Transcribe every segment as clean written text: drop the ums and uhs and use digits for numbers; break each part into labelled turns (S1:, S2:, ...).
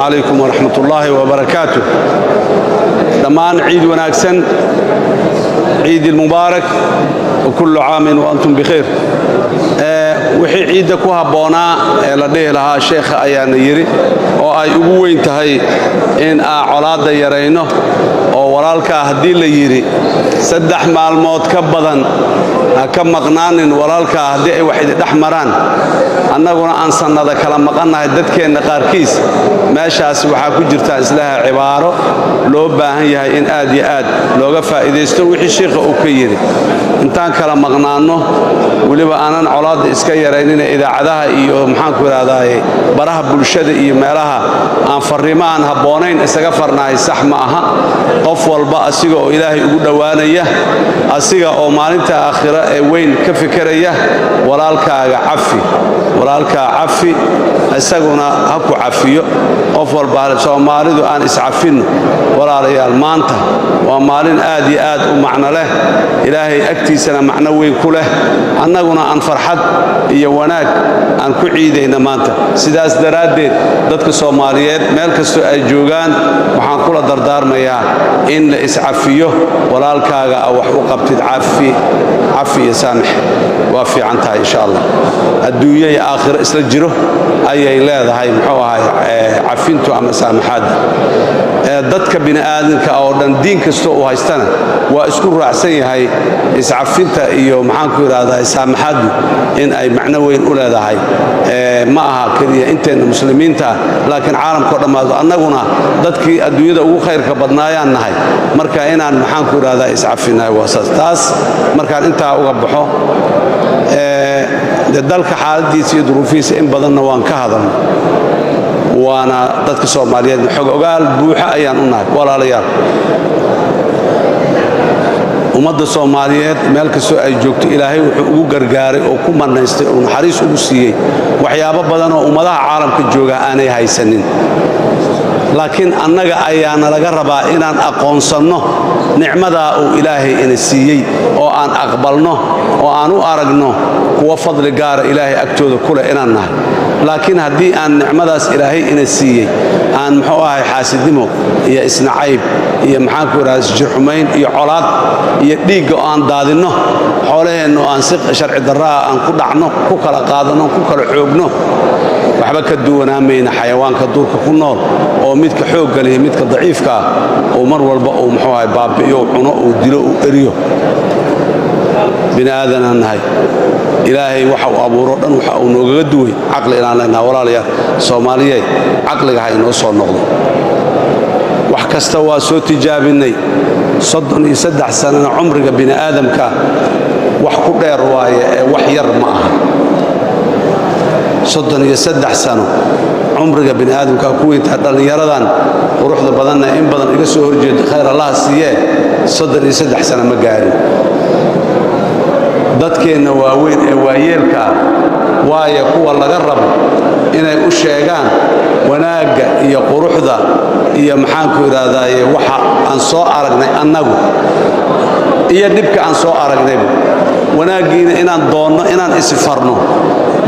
S1: عليكم ورحمة الله وبركاته. دمان عيد وناكسن، عيد المبارك وكل عام وأنتم بخير. وحي عيدك وهبونا لديه لها شيخ أيان يري وأي أبوين تهي إن علاض يرينه ورالك هدي ليري سدح مع الموت كبضا كم مقنان ورالك هدي واحد دحمران annaguna aan sanada kala maqanahay dadkeena qaarkiis meeshaas waxa ku jirta islaha cibaaro loo baahan yahay in aad iyo aad looga faa'iideysto wixii sheekha uu ka yiri intaan kala maqnaano waliba aanan colaad iska yareenin idaacadaha iyo maxaan ku raadayay baraha bulshada iyo meelaha aan fariimaan haboonayn isaga farnaay sax ma aha qof walba asiga oo ilaahay ugu dhawaanaya asiga oo maalinta aakhira ee weyn ka fikiraya walaalkaaga cafi walaalka cafi isaguna ha ku cafiyo qof walba Soomaalidu aan iscafin walaalayaal maanta waa maalin aad iyo aad u macno leh ilaahay agtiisana macno weyn ku leh annaguna aan farxad iyo wanaag aan ku ciideyna maanta sidaas daraadeed dadka Soomaaliyeed meel kasto ay joogaan waxaan kula dardaarmayaa in la iscafiyo walaalkaaga wax u qabtid cafi iyo saamix waa fiican tahay insha Allah adduunyo آخر إسلا جرو أي لا هاي محوها عفينتو أما سامحاد ضدك بين آدم كأوردن دين كستو وهايستنا وأشكر رأسي هاي إسعفينتا إيو محانكو هذا سامحاد إن أي معنوين أولى هاي معها كذي أنت المسلمين تا لكن عالم كله ما أنقونا ضدك الدنيا أو خير كبدنايا النهاي مركا إن محانكو هذا إسعفينا واساس تاس مركا أنت أوقبحه dalka xaaladiisa iyo duruufiisa in badanna waan ka hadalno waana dadka Soomaaliyeed xog ogaal buuxa ayaan u nahay walaalayaal ummadda Soomaaliyeed meel kastoo ay joogto Ilaahay wuxuu ugu gargaaray oo ku manaystay oo naxariis ugu siiyay waxyaabo badan oo ummadaha caalamka jooga aanay haysanin laakiin annaga ayaana laga rabaa inaan aqoonsano nicmada uu Ilaahay ina siiyay oo aan aqbalno oo aan u aragno kuwa fadli gaar Ilaahay agtooda kula inaan nahay laakiin hadii aan nicmadaas Ilaahay ina siiyay aan muxuu ahay xaasidnimo iyo isnacayb iyo maxaan ku raas juxumayn iyo colaad iyo dhiig aan daadino xoolaheena aan si sharci darraa aan ku dhacno ku kala qaadano ku kala xoogno waxba ka duwanaamayna xayawaanka duurka ku nool oo midka xoog leh midka daciifka oo mar walba oo muxuu ahay baabiyo cuno oo dilo oo eriyo binaadana nahay ilaahay waxa uu abuuro dhan waxa uu nooga duway aqli inaan leenahay walaalayaal Soomaaliyeed aqliga ha inoo soo noqdo wax kasta waa soo tijaabinay 33 sano umriga bini'aadamka wax ku dheer waaye wax yar ma aha 33 sano umriga bini'aadamka ku inta dhalinyaradan quruxda badanna in badan iga soo horjeed khayr Allah siiye 33 sano ma gaarin dadkeena waaweyn ee waayeelka waaya kuwa laga rabo inay u sheegaan wanaaga iyo quruxda iyo maxaan ku iraadaaye waxa aan soo aragnay annagu iyo dibka aan soo aragnay wanaagiina inaan doonno inaan isfarno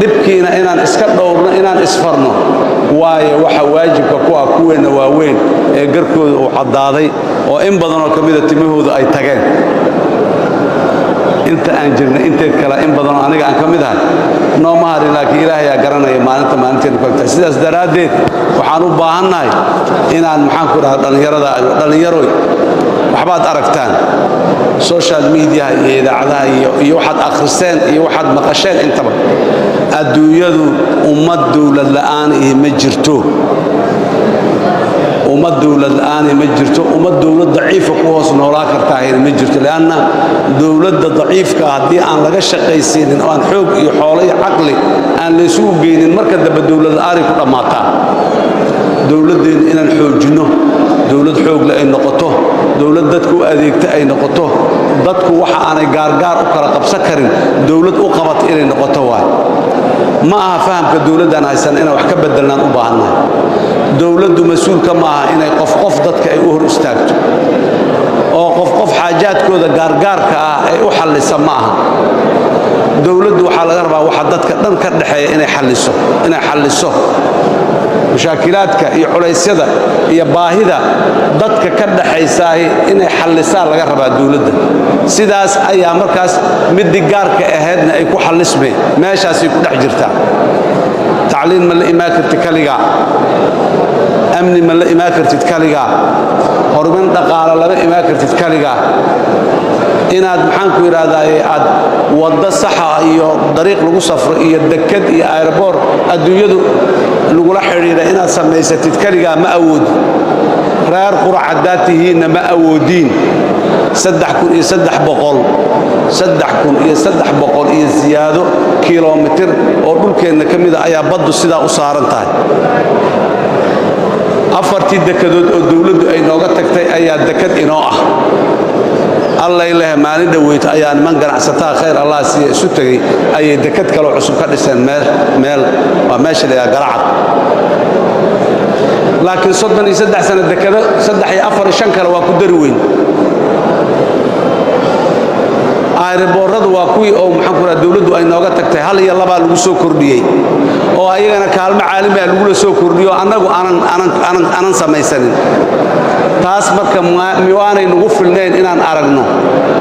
S1: dibkiina inaan iska dhowrno inaan isfarno waaye waxa waajibka ku ah kuweena waaweyn ee garkooda uu cadaaday oo in badan oo kamid ah timahooda ay tageen inta aan jirnay inteed kala in badan aniga aan kamid ahay nooma harin laakiin Ilaahay ayaa garanaya maalinteena ku tagtay sidaas daraadeed waxaan u baahanahay inaan maxaan ku dhahaa dhalinyaroy waxbaad aragtaan social media iyo idaacadaha iyo waxaad akhriseen iyo waxaad maqasheen intaba adduunyadu ummad dawlad la'aan ma jirto ummad dawlad la'aan ma jirto ummad dawlad daciif ku hoos noolaa kartaa ma jirto laana dawladda daciifka hadii aan laga shaqaysiinin oo aan xoog iyo xoolo iyo aqli aan la isugu geynin marka daba dawlad la'aan ku dhamaataa dawladdeena inaan xoojino dawlad xoog la ay noqoto dawlad dadku u adeegta ay noqoto dadku waxa aanay gaar u kala qabsan karin dawlad u qabat inay noqoto waay ma aha fahamka dawladdan aysan inay wax ka bedelaan u baahanahay dawladdu mas'uulka ma aha inay qof dadka ay u hor istaagto oo qof xaajaadkooda gaarka ah ay u xalisa ma aha dawladdu waxa laga rabaa waxa dadka dhan ka dhaxeeya inay xaliso مشاكلاتك iyo culaysyada iyo baahida dadka ka dhaxaysaay inay xallisaan laga rabaa dawladda sidaas ayaa markaas mid gaarka ahaydna ay ku xallismeen meeshaas ay ku dhex jirtaa tacliin ma la imaan kartid kaliga amni ma la imaan kartid kaliga horumarin dhaqaale lama imaan kartid kaliga inaad maxaan ku yiraahdaa aad wada sax iyo dariiq lagu safro iyo dekad iyo airport adduunyadu lagu la xiriira inaad samaysatid kaliga ma awood reer quracadaatihiina ma awoodin 3,300 iyo ziyaado kiiloomitir oo dhulkeena kamid ah ayaa baddu sidaa u saaran tahay afartii dekadood oo dawladdu ay nooga tagtay ayaa dekad inoo ah الله إله ما ندويت أيان من جنع ستاه خير الله ستجي أي دكت كلو عصب كرسان مال وماشي لها جرعت لكن صدقني سدح سنة دكتة سدح يأفر الشنكر وكدروين airborad waa kuwii oo maxaan ku raad dawladdu ay nooga tagtay hal iyo laba lagu soo kordhiyay oo ayagana kaalmo caalami ah lagu soo kordhiyo anagu aanan samaysanin taas marka miwaanay nagu filneen inaan aragno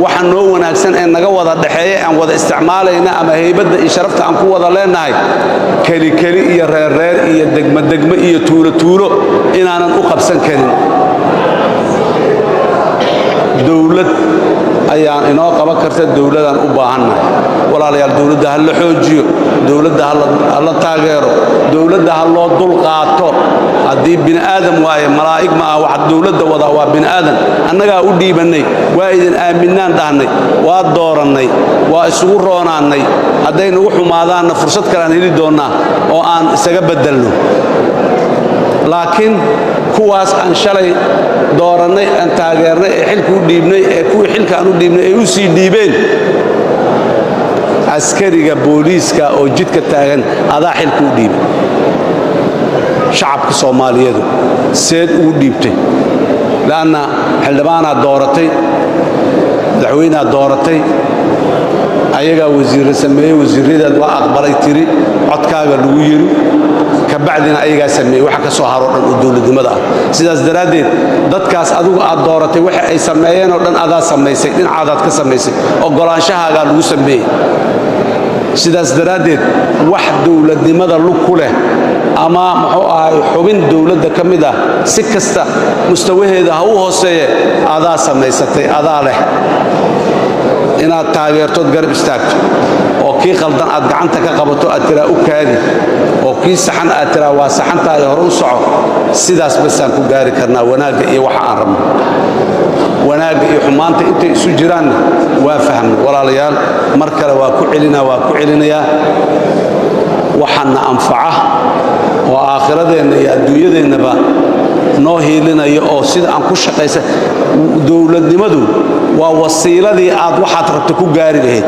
S1: waxa noo wanaagsan ee naga wada dhaxeeyay aan wada isticmaalayna ama heybada iyo sharafta aan ku wada leenahay kali iyo reer iyo degmo iyo tuulo inaanan u qabsan karin dawlad ayaan inoo qaban karta dawladan u baahannahay walaalayaal dawladda hal la xoojiyo dawladda hal la taageero dawladda hal loo dul qaato hadii bin aadam waaye malaa'ig ma ah wax dawladda wada waa bin aadam annaga u dhiibanay waa idin aaminaan dhahnay waa dooranay waa isugu roonaanay haday nagu xumaadaan fursad kale aan heli doonaa oo aan isaga bedelno laakiin kuwaas aan shalay dooranay aan taageernay ee xilku u dhiibnay ee kuwii xilka aan u dhiibnay ay u sii dhiibeen askariga booliiska oo jidka taagan adaa xilku u dhiibay shacabka Soomaaliyeed seed ugu dhiibtay laana xildhibaana dooratay madaxweynaha dooratay ayaga wasiir sameeyay wasiirada waa aqbalay tiri codkaaga lagu yiri kabacdina ayaga sameeyay waxa ka soo haro dhan oo dawladnimada ah sidaas daraadeed dadkaas adigu aad dooratay waxa ay sameeyeen oo dhan adaa sameysay dhinacaad ka sameysay ogolaanshahaga lagu sameeyay sidaas daraadeed wax dawladnimada lug ku leh ama muxuu ahay xubin dawladda kamid ah si kasta mustawaheeda ha u hooseeyo adaa sameysatay adaa leh inaad taageertood garab istaagto oo kii qaldan aad gacanta ka qabato aad tiraa u kaadi oo kii saxan aad tiraa waa saxantaay hor u soco sidaas bas aan ku gaari karnaa wanaaga iyo waxa aan rabno wanaaga iyo xumaanta inta isu jiraan waa fahmay walaalayaal mar kale waa ku celinaya waxana anfaca oo aakhiradeenna iyo adduunyadeennaba noo hiilinayo oo sida aan ku shaqaysa dawladnimadu waa wasiiladii aad waxaad rabto ku gaari lahayd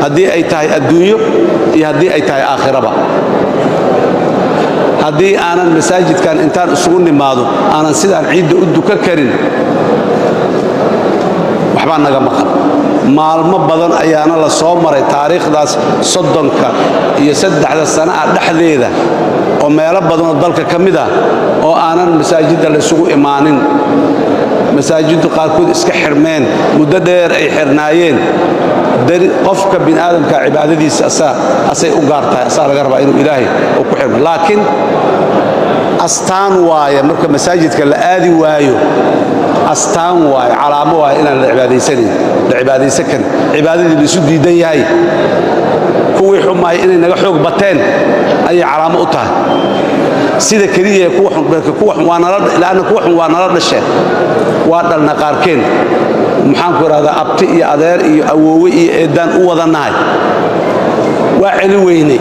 S1: hadii ay tahay adduunyo iyo hadii ay tahay aakhiraba hadii aanan masaajidkan intaan isugu nimaado aanan sidaan ciidda u duka karin waxba naga maqan maalmo badan ayaana la soo maray taariikhdaas 30 iyo 3 sano dhaxdeeda oo meelo badan oo dalka kamid ah oo aanan masaajidda la isugu imaanin masaajiddu qaarkood iska xirmeen muddo dheer ay xirnaayeen qofka bin aadamka cibaadadiisa asay u gaartay asaa laga rabaa inuu ilaahay oo ku xirmo laakiin astaan waaye marka masaajidka la aadi waayo astaan waaye calaamo waaye inaan la cibaadaysan kan cibaadadii isu diidan yahay kuwii xumaay inay naga xoog bateen ay calaamo u tahay sida kaliya kuwa waa nala dhasheen waa dhalna qaarkeen maxaan ku raada abti iyo adeer iyo awoowe iyo eedaan u wadanahay waa celi weyne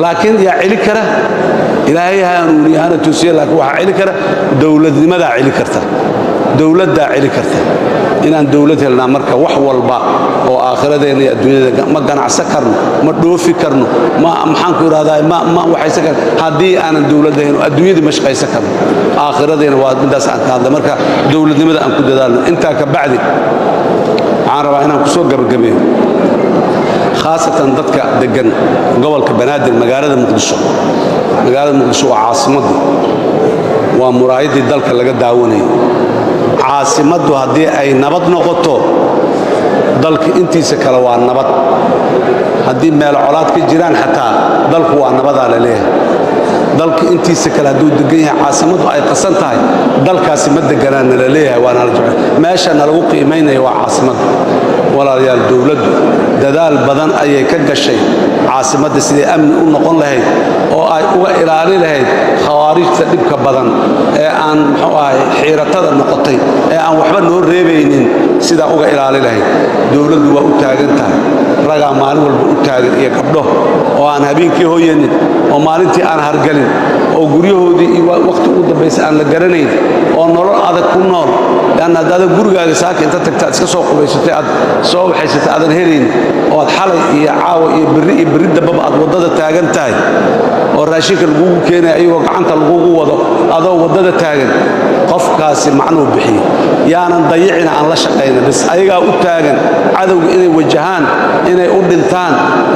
S1: laakiin yaa celi kara ilaahay hanuuniyana tusiyo laakiin waxa celi kara dawladnimada celi karta dawladda celi karta inaan dawlad helnaa marka wax walba oo aakhiradeena iyo adduunyada ma ganacsan karno ma dhoofi karno ma maxaan ku raadaay ma waxaysan karno hadii aanan dawladda oo adduunyada ma shaqaysan karno aakhiradeena waa midaas aan ka hadla marka dawladnimada aan ku dadaalno inta ka bacdi aan rabaa inaan ku soo gabagabeeyo khaasatan dadka degan gobolka Banaadir magaalada Muqdisho waa caasimaddu waa muraayadii dalka laga daawanayo caasimaddu haddii ay nabad noqoto dalka intiisa kale waa nabad haddii meel colaad ka jiraan xataa dalku waa nabadaa la leeyahay dalka intiisa kale hadduu degan yahay caasimaddu ay qasan tahay dalkaasi ma deganaana la leeyahay waana la jecel meeshana lagu qiimaynayo waa caasimadda walaalayaal dowladdu dadaal badan ayay ka gashay caasimadda sidii amni u noqon lahayd oo ay uga ilaali lahayd khawaarijta dhibka badan ee aan muxuu ahay xiiratada noqotay ee aan waxba noo reebaynin sidaa uga ilaali lahayd dowladdu waa u taagan tahay ragaa maalin walba u taagan iyo gabdho oo aan habeenkii hooyanin oo maalintii aan hargalin oo guryahoodii iyo waqti ugu dambaysa aan la garanayn oo nolol adag ku nool لأن هذا جورجا ساكن أنت تكسر قبيسة أد صوب حيث أذن هرين أو حلا يعاو يبرد بابا وضد التاجن تاج والرشيك الجو كان أيوة عنت الجو وضد هذا وضد التاجن قف كاس معنو بحي يعني نضيعنا عن لا شقينا بس أيها التاجن عدو إني وجهان إني أردنتان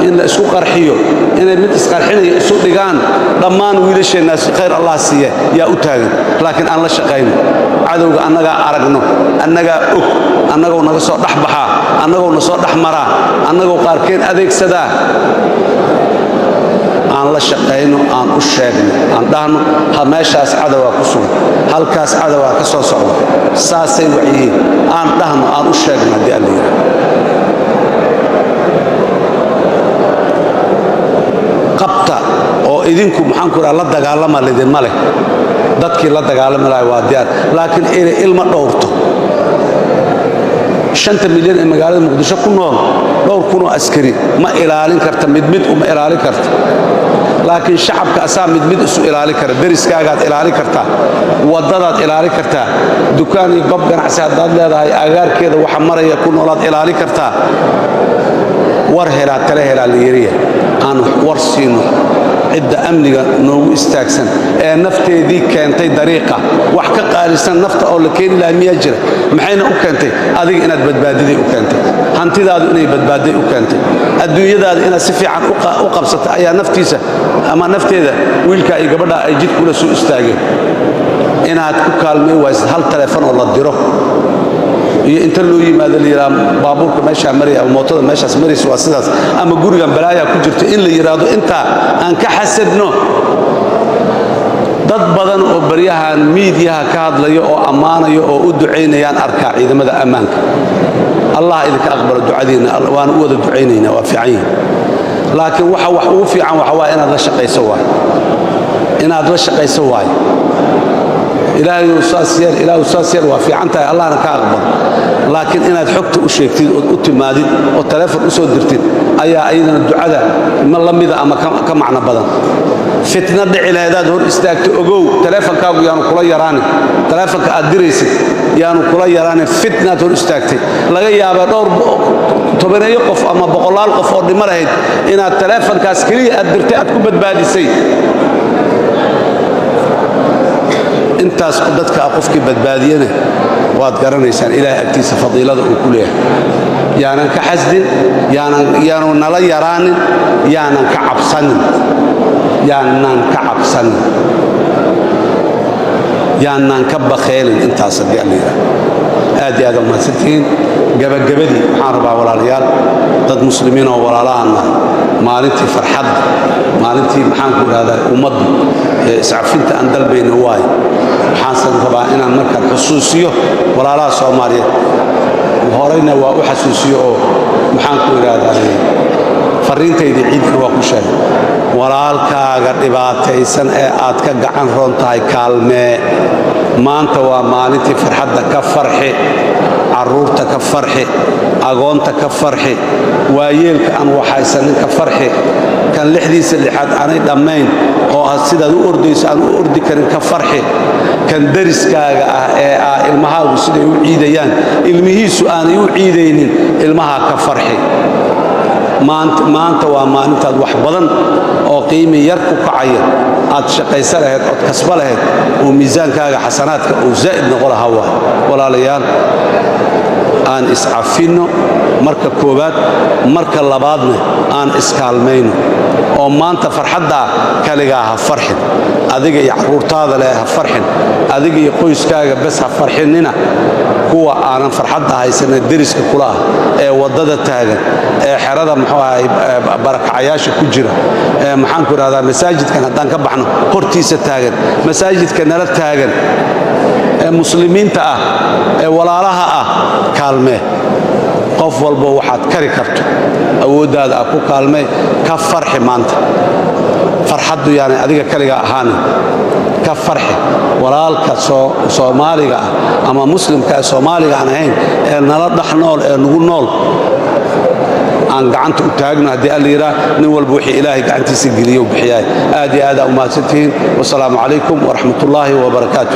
S1: إن سوق رحيو إني متسقر حين سوق دجان ضمان ويلش الناس خير الله سيه يا التاجن لكن عن لا شقينا عدو أنجا أرجنا أنجا أنجا ونقص رحبها أنجا ونقص رحمرة أنجا قاركين أذيك سدا aan la shaqeyno aan u sheegno aan dhahno meeshaas cadawa ku sugan halkaas cadawa ka soo socdo saasay wacyiin aan dhahno aan u sheegno hadii alla yiraahdo qabta oo idinku maxaan ku la dagaalama lidin male dadkii la dagaalami lahaa waa diyaar laakiin ilma dhowrto 5 milyan ee magaalada Muqdisho ku nool dhowr kun oo askari ma ilaalin karta mid uma ilaalin karta laakiin shacabka asaa mid isu ilaalin kara dariskaagaad ilaalin karta wadadaad ilaalin karta dukaan iyo goob ganacsi hadaad leedahay agaarkeeda waxa maraya ku noolaad ilaalin karta war helaa tale helaa liiriya aan war siino cidda amniga noogu istaagsan ee nafteedii keentay dariiqa wax ka qaalisan nafta oo la keen ilaa miya jira maxayna u keentay adiga inaad badbaadiday u keentay hantidaadu inay badbaaday u keentay adduunyadaada inaad si fiican u qabsato ayaa naftiisa ama nafteeda wiilka iyo gabadha ay jid kula soo istaageen inaad ku kaalmay waysid hal telefoon oo la diro iyo inta loo yimaado liira baabuurka meesha mariya ama mootada meeshaas maraysa waa sidaas ama gurigan balaaya ku jirto in la yiraahdo inta aan ka xasadno dad badan oo bariyahan miidiyaha ka hadlayo oo amaanayo oo u duceynayaan arka ciidamada ammaanka Allah idinka aqbalo ducadiina waan u wada duceynayna waa fiican laakiin waxa wax ugu fiican waxa waa inaad la shaqayso waay إلهي وساسير وفي عنتها الله أنا كأقبل لكن إن حكت وشيكتين وتمادين والتلفون أسود درتين أيضا الدعاء من الله ماذا أما كم معنى بدن فتنة دعي لهذا دور استاكت أجو تلفون كابو يانو كلا يراني تلفون كأدريسي يانو كلا يراني فتنة دور استاكتي لقى يا بدور تبين يقف أما بقولال قف أرض مرهد إن التلفون كاسكري أدرتي أتكون بدبادي سي intaas dadka qofkii badbaadiyana waad garanaysaan ilaahay agtiisa fadiilada uu ku leeyahay yaanan ka xasdin yaanu nala yaraanin yaanan ka cabsanin yaanan ka bakheelin intaas hadii aan yiraahdo aad iyo aad u mahadsantihiin gabagabadii waxaan rabaa walaalayaal dad muslimiin oo walaalaana maalintii farxad maalintii maxaan ku raadaan ummaddu iscafinta aan dalbayna waay waxaan rabaa inaan markaan xusuusiyo walaalaha Soomaaliyeed horeyna waa u xasuusiyo oo maxaan ku raadaan fariintayda ciidka waa ku sheegay walaalkaaga dhibaataysan ee aad ka gacan roon tahay kaalmee maanta waa maalintii farxadda ka farxi caruurta ka farxi agoonta ka farxi waayeelka aan waxaysanin ka farxi kan lixdiisa lixaad aanay dhammayn oo sidaad u ordayso aan u ordi karin ka farxi kan dariskaaga ah ee ilmahaagu siday u ciidayaan ilmihiisu aanay u ciidaynin ilmaha ka farxi maanta waa maalintaad wax badan oo qiimi yar ku kacaya aad shaqaysan lahayd oo kasba lahayd oo miisaankaaga xasanaadka oo zaa'id noqon lahaa walaalayaal aan iscafinno marka koowaad marka labaadna aan iskaalmayno oo maanta farxadda kaligaa ha farxin adiga iyo caruurtaada leh ha farxin adiga iyo qoyskaaga bas ha farxinina kuwa aanan farxadda haysanin deriska kula ah ee wadada taagan ee xerada muxuu ahay barakacayaasha ku jira ee maxaan ku raahdaa masaajidkan haddaan ka baxno hortiisa taagan masaajidka nala taagan ee muslimiinta ah ee walaalaha ah kaalmee qof walba waxaad kari karto awooddaada ku kaalmee ka farxi maanta farxaddu yaani adiga kaliga ahaanin ka farxi walaalka Soomaaliga ama muslimka Soomaaliga aan ahayn ee nala dhaxnool ee nugu nool aan gacanta u taagno hadii alla yiraahdo nin walba wixii Ilaahay gacantiisa geliyo bixiyay aad iyo aad u mahadsantiin wassalaamu calaykum wa rahmatullaahi wa barakaatuh